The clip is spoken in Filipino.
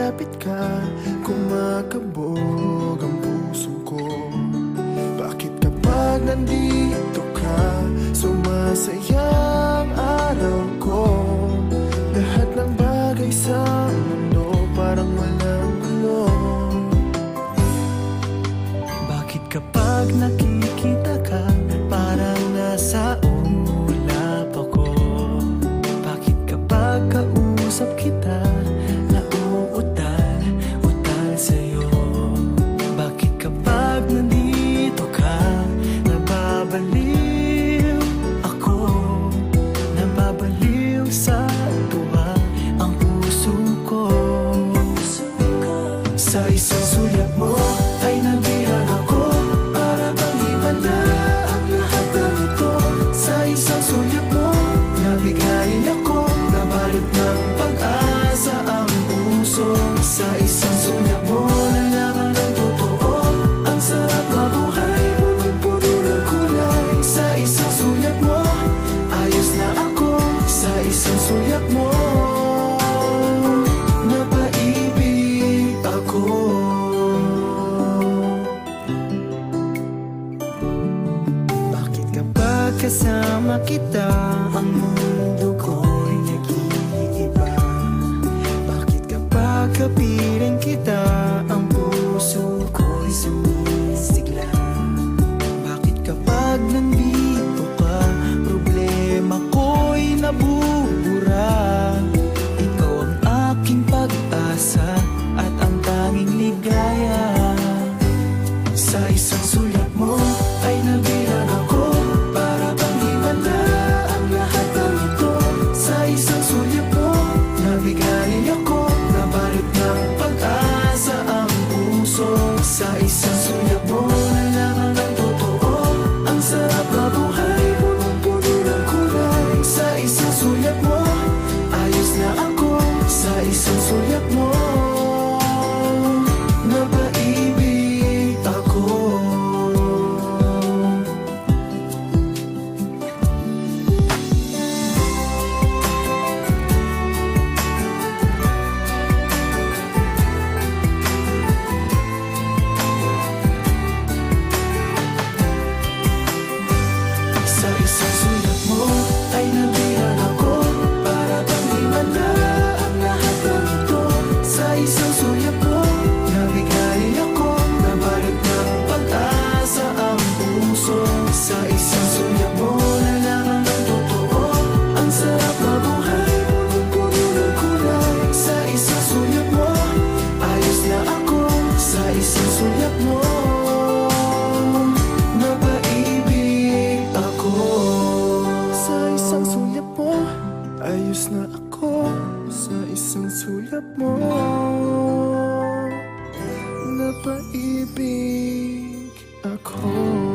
malapit ka, kumakabog ang puso ko. Bakit kapag nandito ka, sumasaya ang araw ko? Lahat ng bagay sa mundo parang walang gulo. Bakit kapag nakikita ka, parang nasa ulap ako? Bakit kapag kausap kita, nauutal sa'yo? Bakit kapag nandito ka, nababaliw ako? Nababaliw sa tuwa ang puso ko. Sa isang sulyap mo ay nabihan ako, para bang himanda ang lahat ng ito. Sa isang sulyap mo, nabigayin ako, nabalot ng pag-asa ang puso. Sa isang sulyap mo, nalaman ng totoo, ang sarap mabuhay, punong-puno ng kulay. Sa isang sulyap mo, ayos na ako. Sa isang sulyap mo, napaibig ako. Bakit kapag kasama kita, ang mundo ko'y nag-iiba? Bakit kapag kapiling kita, ang puso ko'y sumisigla? Bakit kapag nandito ka, problema ko'y nabubura? Ikaw ang aking pag-asa at ang tanging ligaya. Sa isang sulyap mo ay nabihan ako, para bang himanda ang lahat ng ito. Sa isang sulyap mo, nabigayin ako, nabalot ng pag-asa ang puso. Sa isang sulyap mo, nalaman ng totoo, ang sarap mabuhay, punong-puno ng kulay. Sa isang sulyap mo, ayos na ako. Sa isang sulyap mo, napaibig ako. Sa isang sulyap mo ay nabihan ako, para bang himanda ang lahat ng ito. Sa isang sulyap mo, nabigayin ako, nabalot ng pag-asa ang puso. Sa isang sulyap mo, nalaman ng totoo, ang sarap mabuhay, punong-puno ng kulay. Sa isang sulyap mo, ayos na ako. Sa isang sulyap mo, napaibig ako. Sa isang sulyap mo, ayos na ako. Sa isang sulyap mo, napaibig ako.